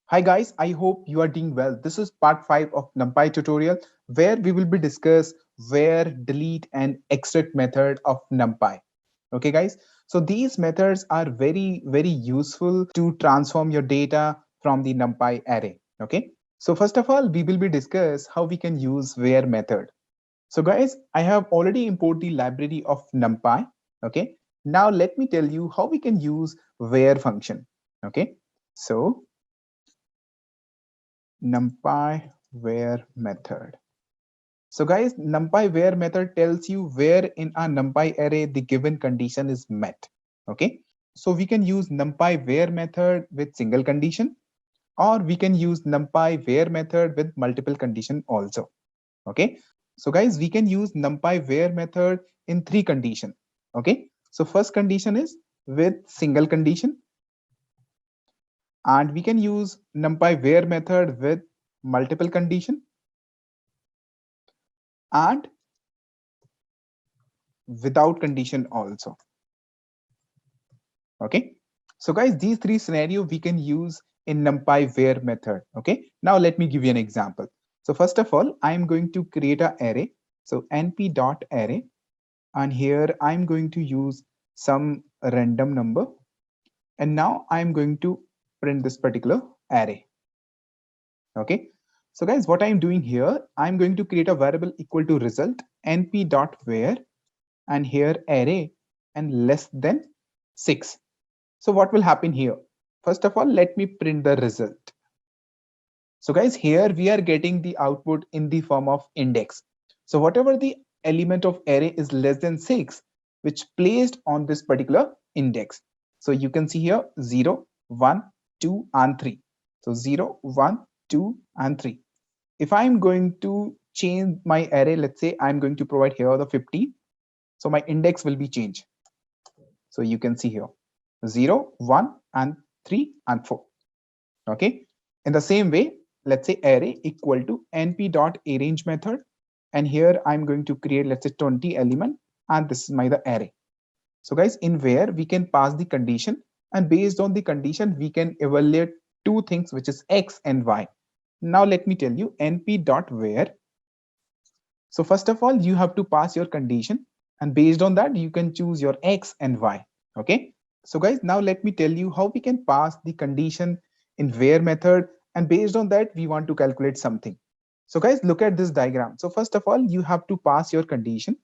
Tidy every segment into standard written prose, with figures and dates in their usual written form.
Hi guys, I hope you are doing well. This is part 5 of NumPy tutorial where we will be discuss where, delete and extract method of NumPy. Okay guys, so these methods are very useful to transform your data from the NumPy array. Okay, so first of all we will be discuss how we can use where method. So guys, I have already imported the library of NumPy. Okay, now let me tell you how we can use where function. Okay, so NumPy where method. So guys, NumPy where method tells you where in a NumPy array the given condition is met. Okay, so we can use NumPy where method with single condition, or we can use NumPy where method with multiple condition also. Okay, so guys, we can use NumPy where method in three condition. Okay, so first condition is with single condition, and we can use NumPy where method with multiple condition and without condition also. Okay, so guys, these three scenario we can use in NumPy where method. Okay, now let me give you an example. So first of all, I am going to create an array. So np.array, and here I'm going to use some random number, and now I'm going to print this particular array. Okay, so guys, what I'm doing here, I'm going to create a variable equal to result np.where, and here array and less than 6. So what will happen here? First of all, let me print the result. So guys, here we are getting the output in the form of index. So whatever the element of array is less than 6, which placed on this particular index. So you can see here 0, 1, 2 and 3. So 0, 1, 2 and 3. If I'm going to change my array, let's say I'm going to provide here the 50. So my index will be changed. So you can see here 0, 1 and 3 and 4. Okay, in the same way, let's say array equal to np.arrange method, and here I'm going to create, let's say 20 element, and this is my the array. So guys, in where we can pass the condition, and based on the condition we can evaluate two things, which is x and y. Now let me tell you np.where. So first of all, you have to pass your condition, and based on that you can choose your x and y. Okay, so guys, now let me tell you how we can pass the condition in where method, and based on that we want to calculate something. So guys, look at this diagram. So first of all, you have to pass your condition.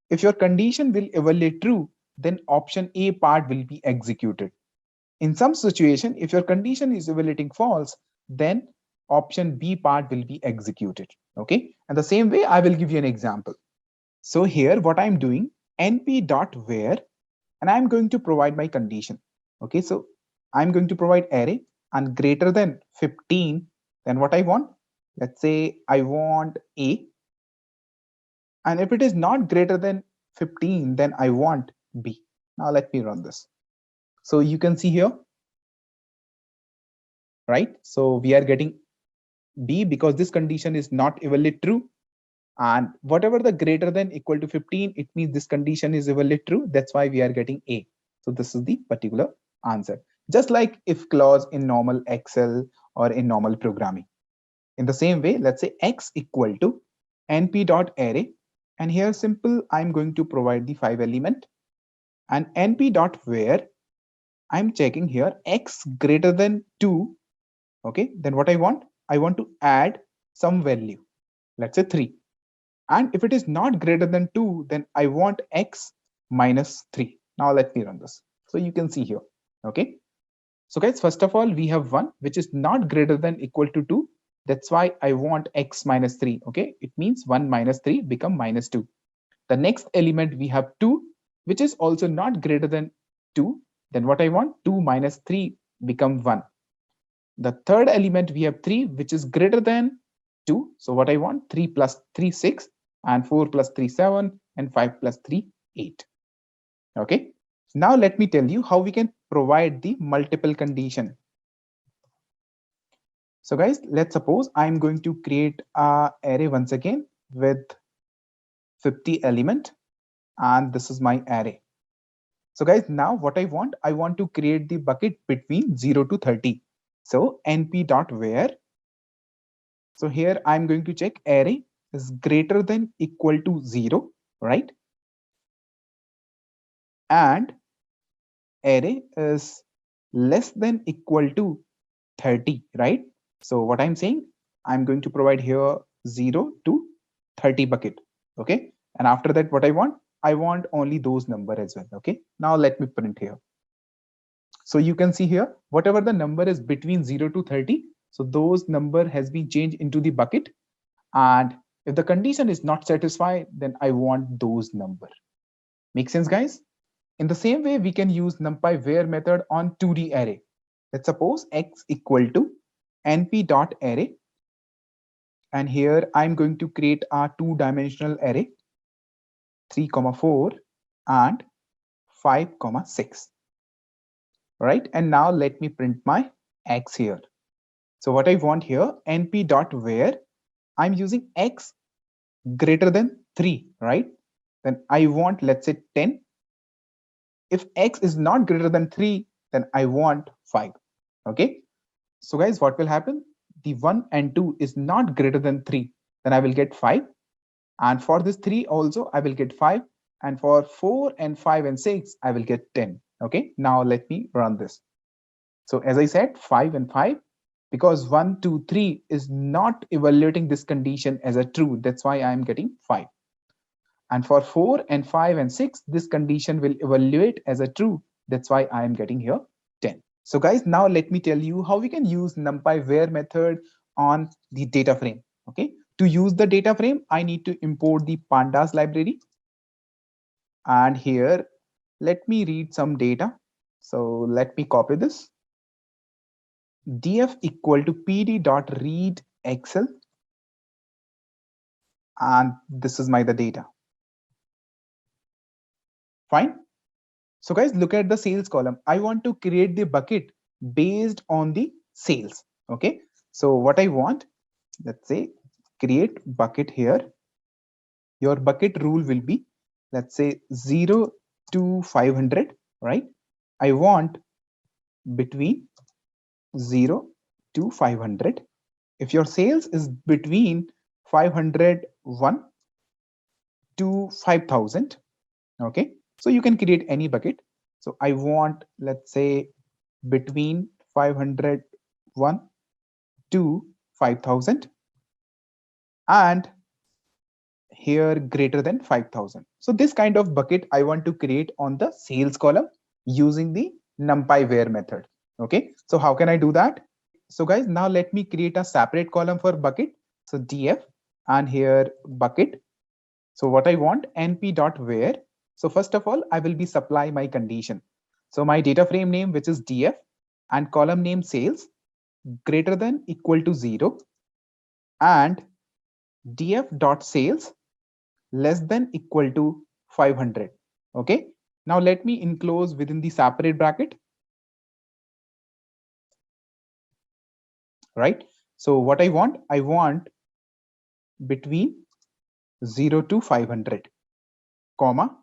If your condition will evaluate true, then option A part will be executed. In some situation, if your condition is evaluating false, then option B part will be executed. Okay, and the same way I will give you an example. So here what I'm doing, np.where, and I'm going to provide my condition. Okay, so I'm going to provide array and greater than 15, then what I want, let's say I want A, and if it is not greater than 15, then I want B. Now let me run this. So you can see here, right? So we are getting B because this condition is not evaluate true, and whatever the greater than equal to 15, it means this condition is evaluate true. That's why we are getting A. So this is the particular answer, just like if clause in normal Excel or in normal programming. In the same way, let's say x equal to np.array, and here simple I'm going to provide the 5 element, and np.where I'm checking here x greater than 2. Okay, then what I want to add some value, let's say 3, and if it is not greater than 2, then I want x minus 3. Now let me run this. So you can see here. Okay, so guys, first of all we have 1 which is not greater than equal to 2. That's why I want x minus 3. Okay, it means 1 minus 3 become minus 2. The next element we have 2 which is also not greater than 2. Then what I want, 2 minus 3 become 1. The third element we have 3 which is greater than 2. So what I want, 3 plus 3 6, and 4 plus 3 7, and 5 plus 3 8. Okay, now let me tell you how we can provide the multiple condition. So guys, let's suppose I'm going to create a array once again with 50 element, and this is my array. So guys, now what I want to create the bucket between 0 to 30. So np.where. So here I'm going to check array is greater than equal to 0, right? And array is less than equal to 30, right? So what I'm saying, I'm going to provide here 0 to 30 bucket. Okay. And after that, what I want only those number as well. Okay. Now let me print here. So you can see here, whatever the number is between 0 to 30, so those number has been changed into the bucket. And if the condition is not satisfied, then I want those number. Make sense, guys? In the same way, we can use NumPy Where method on 2D array. Let's suppose x equal to np.array. And here I'm going to create a two-dimensional array, 3, 4 and 5, 6. Right? And now let me print my x here. So what I want here, np.where, I'm using x greater than 3, right? Then I want, let's say 10. If x is not greater than 3, then I want 5. Okay. So guys, what will happen? The 1 and 2 is not greater than 3. Then I will get 5. And for this 3 also, I will get 5. And for 4 and 5 and 6, I will get 10. Okay. Now let me run this. So as I said, 5 and 5, because 1, 2, 3 is not evaluating this condition as a true. That's why I am getting 5. And for 4 and 5 and 6, this condition will evaluate as a true. That's why I am getting here 10. So guys, now let me tell you how we can use NumPy Where method on the data frame. Okay. To use the data frame, I need to import the Pandas library. And here, let me read some data. So let me copy this. df equal to pd.read excel. And this is the data. Fine. So guys, look at the sales column. I want to create the bucket based on the sales. Okay. So what I want, let's say create bucket here. Your bucket rule will be, let's say 0 to 500, right? I want between 0 to 500. If your sales is between 501 to 5000, okay, so you can create any bucket. So I want, let's say between 501 to 5000, and here greater than 5000. So this kind of bucket I want to create on the sales column using the NumPy Where method. Okay, so how can I do that? So guys, now let me create a separate column for bucket. So df and here bucket. So what I want, np.where. So first of all, I will be supply my condition. So my data frame name, which is df, and column name sales greater than equal to 0, and df.sales less than equal to 500. Okay. Now let me enclose within the separate bracket. Right. So what I want between 0 to 500, comma.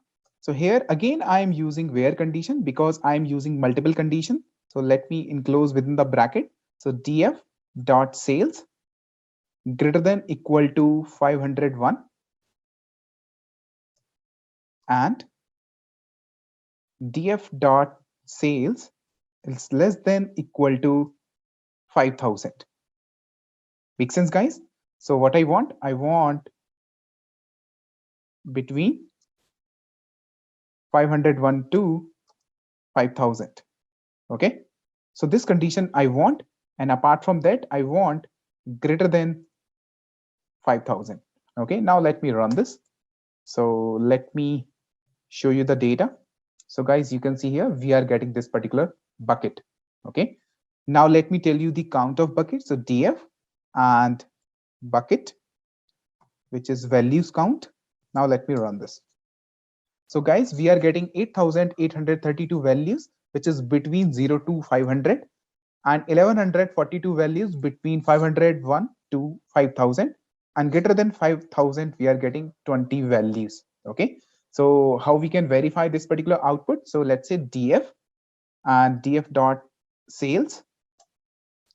So here again, I am using where condition because I am using multiple condition. So let me enclose within the bracket. So df dot sales greater than equal to 501 and df dot sales is less than equal to 5000. Make sense, guys? So what I want between 501 to 5000. Okay. So this condition I want, and apart from that, I want greater than 5000. Okay. Now let me run this. So let me show you the data. So guys, you can see here, we are getting this particular bucket. Okay. Now let me tell you the count of buckets. So df and bucket, which is values count. Now let me run this. So guys, we are getting 8832 values, which is between 0 to 500, and 1142 values between 501 to 5000, and greater than 5000 we are getting 20 values. Okay, so how we can verify this particular output? So let's say df and df dot sales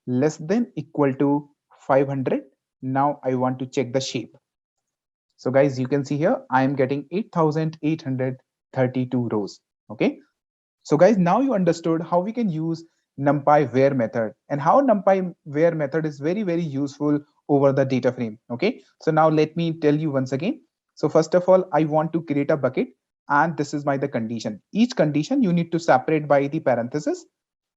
less than equal to 500. Now I want to check the shape. So guys, you can see here, I am getting 8,832 rows. Okay. So guys, now you understood how we can use NumPy Where method and how NumPy Where method is very, very useful over the data frame. Okay. So now let me tell you once again. So first of all, I want to create a bucket and this is the condition. Each condition you need to separate by the parenthesis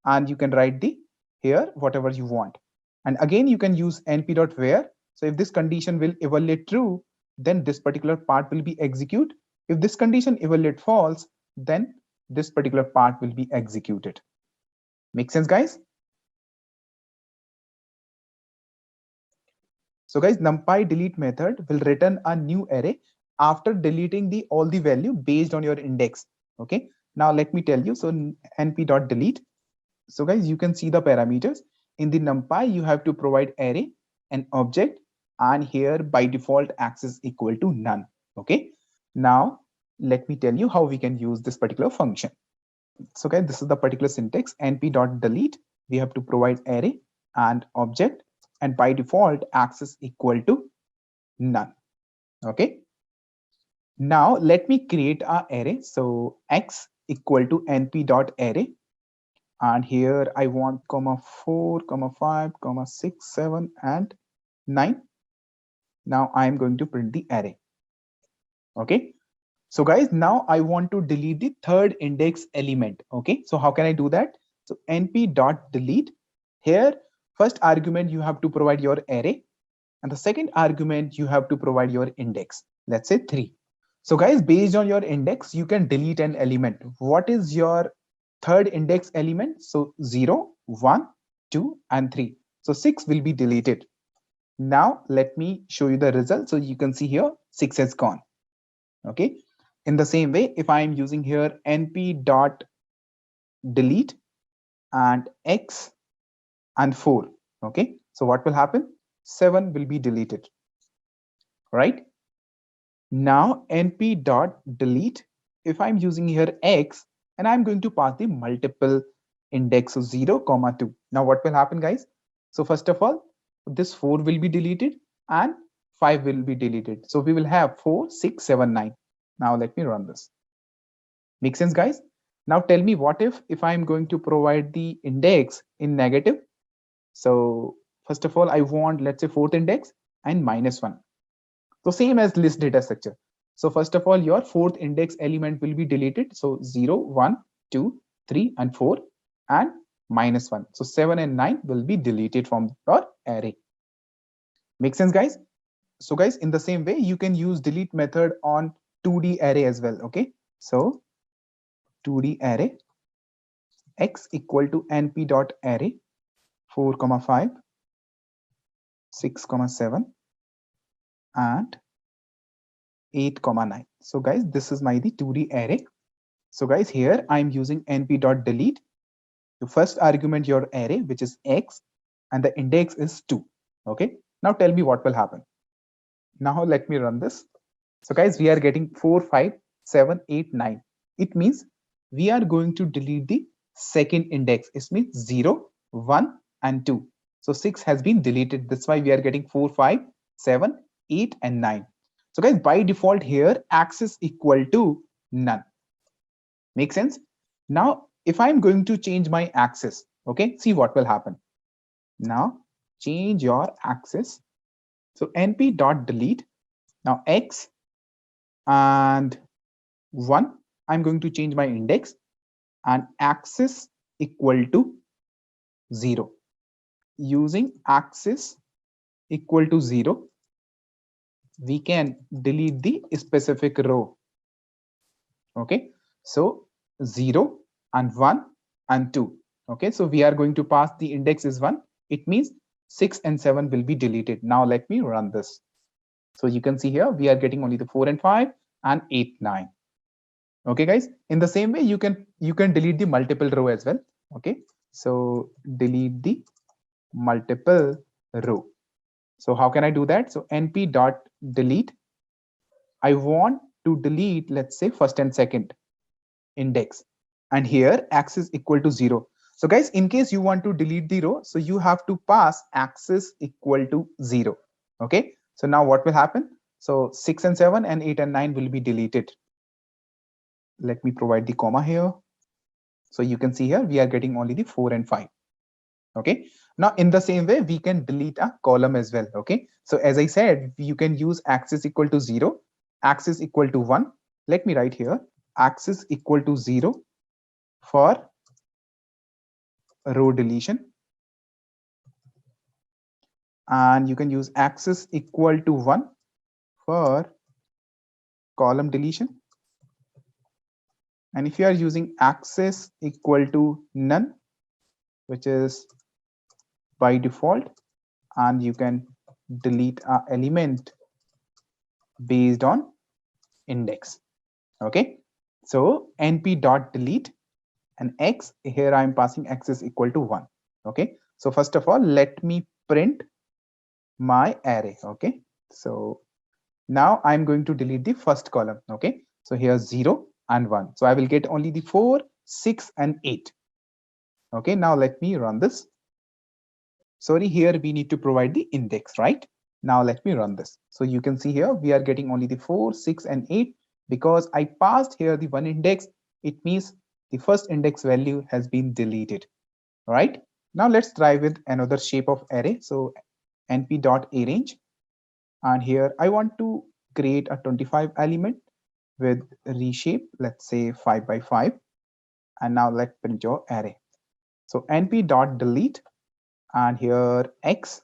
and you can write the here whatever you want. And again, you can use np.where. So if this condition will evaluate true, then this particular part will be execute. If this condition evaluate false, then this particular part will be executed. Make sense, guys? So guys, NumPy delete method will return a new array after deleting the all the value based on your index. Okay. Now let me tell you. So np.delete. So guys, you can see the parameters in the NumPy. You have to provide array, an object, and here by default access equal to none. Okay. Now let me tell you how we can use this particular function. So guys, this is the particular syntax np.delete. We have to provide array and object, and by default access equal to none. Okay. Now let me create our array. So x equal to np.array, and here I want comma 4, comma 5, comma 6, 7, and 9. Now I am going to print the array. Okay. So guys, now I want to delete the third index element. Okay. So how can I do that? So np.delete. Here, first argument you have to provide your array, and the second argument you have to provide your index. Let's say 3. So guys, based on your index, you can delete an element. What is your third index element? So 0, 1, 2, and 3. So 6 will be deleted. Now let me show you the result. So you can see here 6 has gone. Okay. In the same way, if I am using here np.delete and x and 4. Okay. So what will happen? 7 will be deleted. Right. Now np.delete, if I'm using here x and I'm going to pass the multiple index of 0, 2. Now what will happen, guys? So first of all, this 4 will be deleted and 5 will be deleted. So we will have 4, 6, 7, 9. Now let me run this. Make sense, guys? Now tell me, what if I'm going to provide the index in negative? So first of all, I want, let's say, fourth index and -1. So same as list data structure. So first of all, your fourth index element will be deleted. So 0, 1, 2, 3, and 4, and -1. So 7 and 9 will be deleted from your array. Make sense, guys? So guys, in the same way, you can use delete method on 2D array as well. Okay. So 2D array x equal to np.array 4, 5, 6, 7, and 8, 9. So guys, this is my the 2D array. So guys, here I'm using np.delete. The first argument your array, which is x, and the index is 2. Okay. Now tell me what will happen. Now let me run this. So guys, we are getting 4, 5, 7, 8, 9. It means we are going to delete the second index. It means 0, 1, and 2. So 6 has been deleted. That's why we are getting 4, 5, 7, 8, and 9. So guys, by default here, access equal to none. Make sense? Now, if I'm going to change my access, okay, see what will happen. Now, change your access. So np.delete. Now x and 1, I'm going to change my index, and access equal to 0. Using access equal to 0, we can delete the specific row. Okay, so 0 and 1 and 2. Okay, so we are going to pass the index is 1. It means 6 and 7 will be deleted. Now let me run this. So you can see here we are getting only the 4 and 5 and 8, 9. Okay, guys. In the same way, you can delete the multiple row as well. Okay, so delete the multiple row. So how can I do that? So np.delete. I want to delete, let's say, first and second index, and here access equal to 0. So guys, in case you want to delete the row, so you have to pass axis equal to 0. Okay, so now what will happen? So 6 and 7 and 8 and 9 will be deleted. Let me provide the comma here. So you can see here we are getting only the 4 and 5. Okay, now in the same way we can delete a column as well. Okay, so as I said, you can use axis equal to 0, axis equal to 1. Let me write here axis equal to 0 for row deletion, and you can use axis equal to 1 for column deletion. And if you are using axis equal to none, which is by default, and you can delete an element based on index. Okay, so np.delete and x, here I'm passing axis equal to 1. Okay, so first of all, let me print my array. Okay, so now I'm going to delete the first column. Okay, so here's 0 and 1, so I will get only the 4, 6 and 8. Okay, now let me run this. Sorry, here we need to provide the index, right? Now let me run this. So you can see here we are getting only the 4, 6 and 8 because I passed here the one index. It means the first index value has been deleted. All right, now let's try with another shape of array. So np.arrange, and here I want to create a 25 element with reshape, let's say 5 by 5. And now let's print your array. So np.delete, and here x,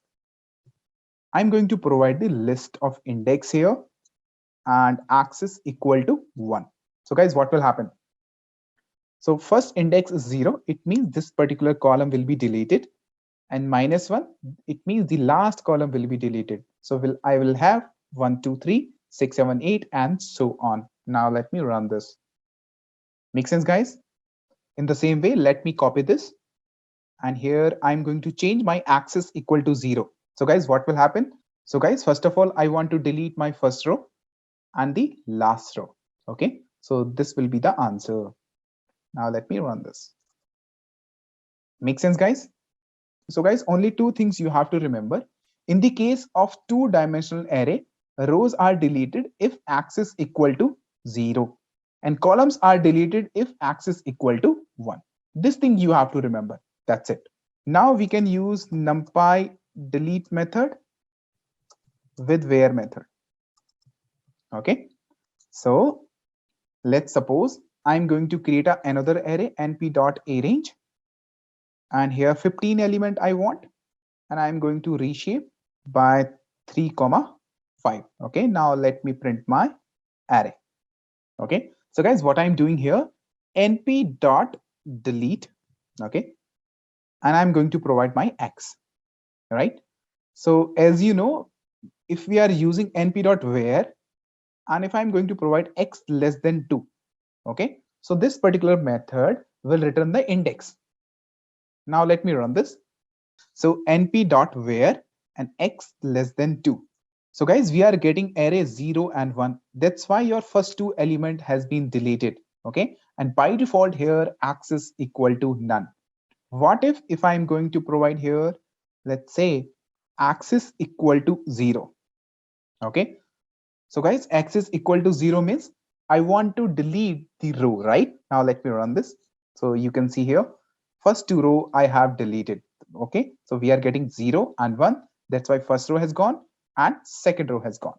I'm going to provide the list of index here, and axis equal to 1. So guys, what will happen? So first index is 0, it means this particular column will be deleted, and -1, it means the last column will be deleted. So I will have 1, 2, 3, 6, 7, 8 and so on. Now let me run this. Make sense, guys? In the same way, let me copy this, and here I'm going to change my axis equal to 0. So guys, what will happen? So guys, first of all, I want to delete my first row and the last row. Okay, so this will be the answer. Now let me run this. Make sense, guys? So guys, only two things you have to remember. In the case of two-dimensional array, rows are deleted if axis equal to 0, and columns are deleted if axis equal to 1. This thing you have to remember. That's it. Now we can use NumPy delete method with where method. Okay, so let's suppose I'm going to create another array np.arrange, and here 15 element I want, and I'm going to reshape by 3, 5. Okay, now let me print my array. Okay, so guys, what I'm doing here, np.delete. Okay, and I'm going to provide my x. Right, so as you know, if we are using np.where, and if I'm going to provide x less than 2, okay, so this particular method will return the index. Now let me run this. So np.where and x less than 2. So guys, we are getting array 0 and 1. That's why your first two element has been deleted. Okay, and by default here axis equal to none. What if I'm going to provide here, let's say axis equal to 0. Okay, so guys, axis equal to 0 means I want to delete the row, right? Now let me run this. So you can see here, first two row I have deleted. Okay, so we are getting 0 and 1. That's why first row has gone and second row has gone.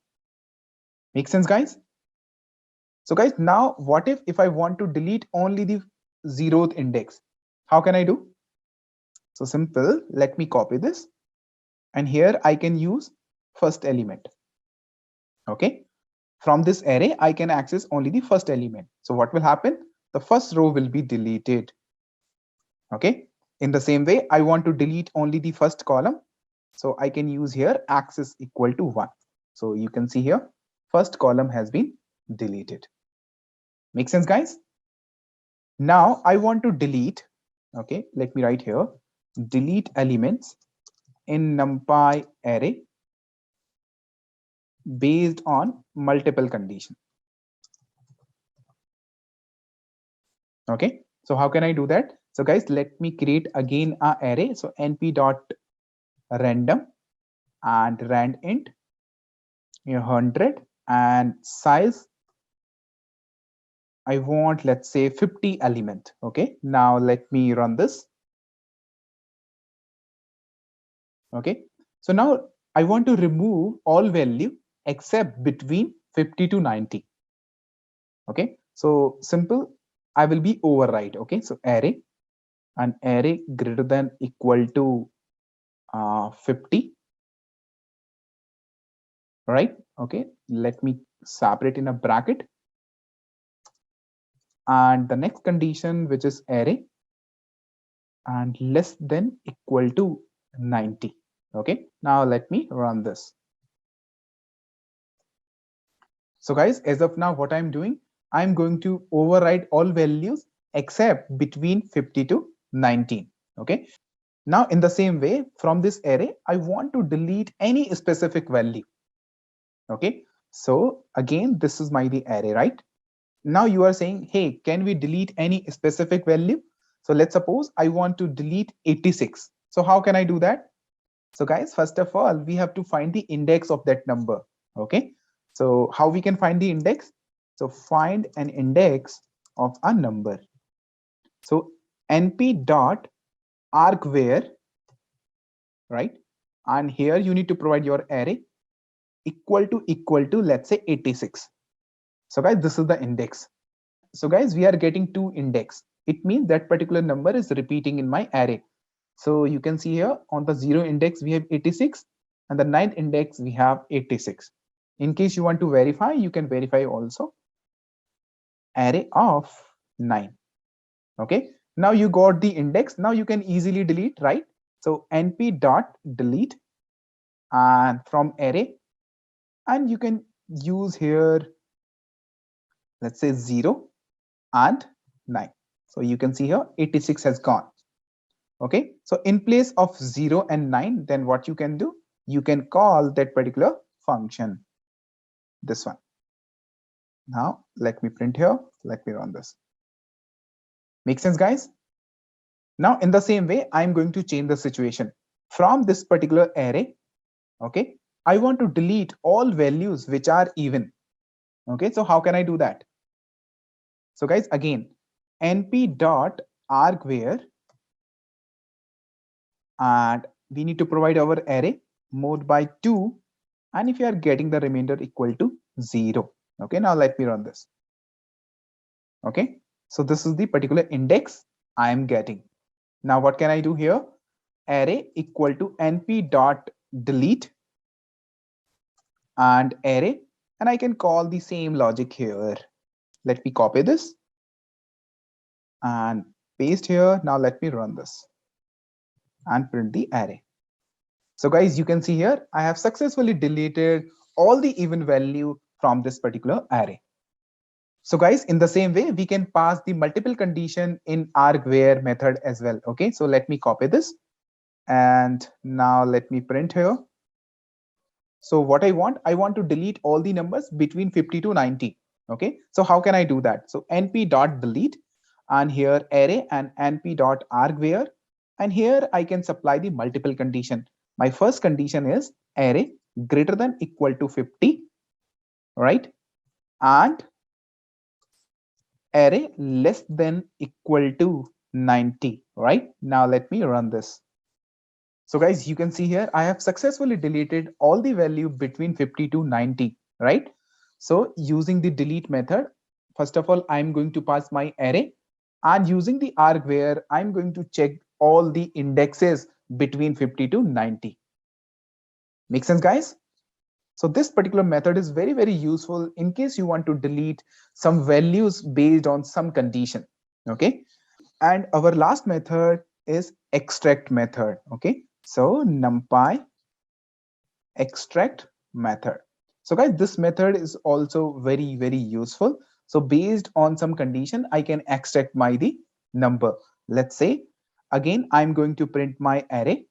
Make sense, guys? So guys, now what if I want to delete only the 0th index? How can I do? So simple, let me copy this, and here I can use first element. Okay, from this array, I can access only the first element. So what will happen? The first row will be deleted. Okay. In the same way, I want to delete only the first column. So I can use here axis equal to 1. So you can see here, first column has been deleted. Make sense, guys? Now I want to delete. Okay, let me write here, delete elements in NumPy array based on multiple conditions. Okay, So how can I do that? So guys, let me create again a array. So np dot random and rand int 100 and size I want, let's say 50 element. Okay, now let me run this. Okay, so now I want to remove all value except between 50 to 90. Okay, so simple, I will be override. Okay, so array, an array greater than equal to 50, right? Okay, let me separate in a bracket, and the next condition, which is array and less than equal to 90. Okay, now let me run this. So guys, as of now, what I'm doing, I'm going to override all values except between 50 to 19. Okay, now in the same way, from this array, I want to delete any specific value. Okay, so again, this is the array, right? Now you are saying, hey, can we delete any specific value? So let's suppose I want to delete 86. So how can I do that? So guys, first of all, we have to find the index of that number. Okay, so how we can find the index? So find an index of a number. So np dot argWhere, right? And here you need to provide your array equal to let's say 86. So guys, this is the index. So guys, we are getting two index. It means that particular number is repeating in my array. So you can see here on the 0 index, we have 86 and the 9th index, we have 86. In case you want to verify, you can verify also array of 9. Okay. Now you got the index. Now you can easily delete, right? So np dot delete and from array, and you can use here, let's say 0 and 9. So you can see here 86 has gone. Okay, so in place of 0 and 9, then what you can do, you can call that particular function, this one. Now let me print here, let me run this. Make sense, guys? Now in the same way, I'm going to change the situation from this particular array. Okay, I want to delete all values which are even. Okay, so how can I do that? So guys, again, np dot argWhere, and we need to provide our array mode by 2, and if you are getting the remainder equal to 0. Okay, now let me run this. Okay, so this is the particular index I am getting. Now what can I do here? Array equal to np dot delete and array, and I can call the same logic here. Let me copy this and paste here. Now let me run this and print the array. So guys, you can see here, I have successfully deleted all the even value from this particular array. So guys, in the same way, we can pass the multiple condition in ArgWhere method as well. Okay, so let me copy this and now let me print here. So what I want to delete all the numbers between 50 to 90. Okay, so how can I do that? So np dot delete and here array and np dot argwhere, and here I can supply the multiple condition. My first condition is array greater than equal to 50, right? And array less than equal to 90, right? Now let me run this. So guys, you can see here, I have successfully deleted all the value between 50 to 90, right? So using the delete method, first of all, I'm going to pass my array, and using the argwhere, I'm going to check all the indexes between 50 to 90. Make sense, guys? So this particular method is very, very useful in case you want to delete some values based on some condition. Okay. And our last method is extract method. Okay. So NumPy extract method. So guys, this method is also very, very useful. So based on some condition, I can extract the number. Let's say, again, I'm going to print my array.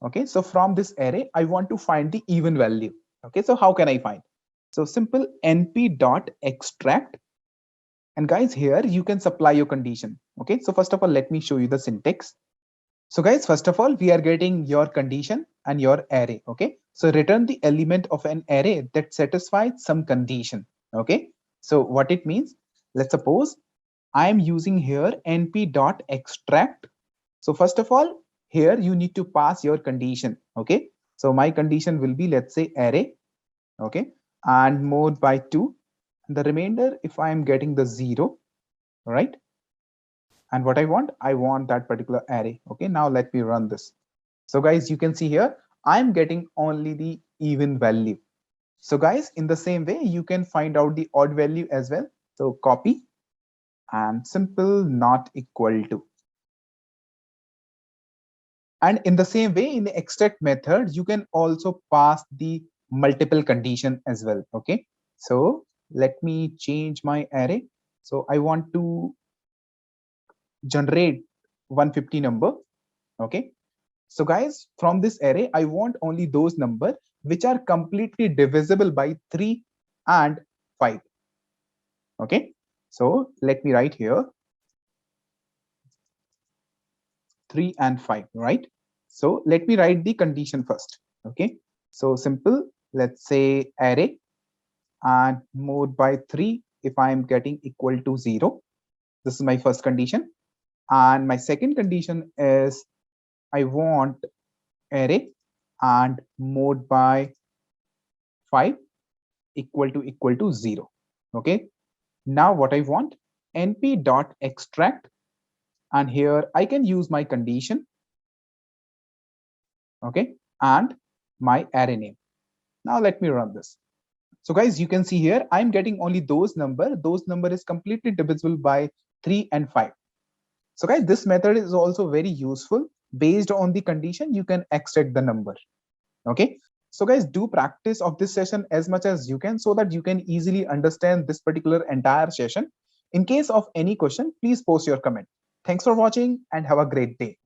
Okay, so from this array, I want to find the even value. Okay, so how can I find? So simple np dot extract. And guys, here you can supply your condition. Okay, so first of all, let me show you the syntax. So guys, first of all, we are getting your condition and your array. Okay, so return the element of an array that satisfies some condition. Okay, so what it means, let's suppose I am using here np.extract. So first of all, here you need to pass your condition. Okay, so my condition will be, let's say, array. Okay, and mode by 2. The remainder, if I am getting the 0, right? And what I want that particular array. Okay, now let me run this. So guys, you can see here, I'm getting only the even value. So guys, in the same way, you can find out the odd value as well. So copy and simple not equal to. And in the same way, in the extract method, you can also pass the multiple condition as well. Okay, so let me change my array. So I want to generate 150 number. Okay, so guys, from this array, I want only those numbers which are completely divisible by 3 and 5. Okay, so let me write here 3 and 5, right? So let me write the condition first. Okay, so simple, let's say array and mode by 3 if I am getting equal to 0. This is my first condition. And my second condition is I want array and mode by 5 equal to 0. Okay, now what I want, np.extract, and here I can use my condition. Okay, and my array name. Now let me run this. So guys, you can see here I'm getting only those number is completely divisible by 3 and 5. So guys, this method is also very useful. Based on the condition, you can extract the number. Okay, so guys, do practice of this session as much as you can so that you can easily understand this particular entire session. In case of any question, please post your comment. Thanks for watching and have a great day.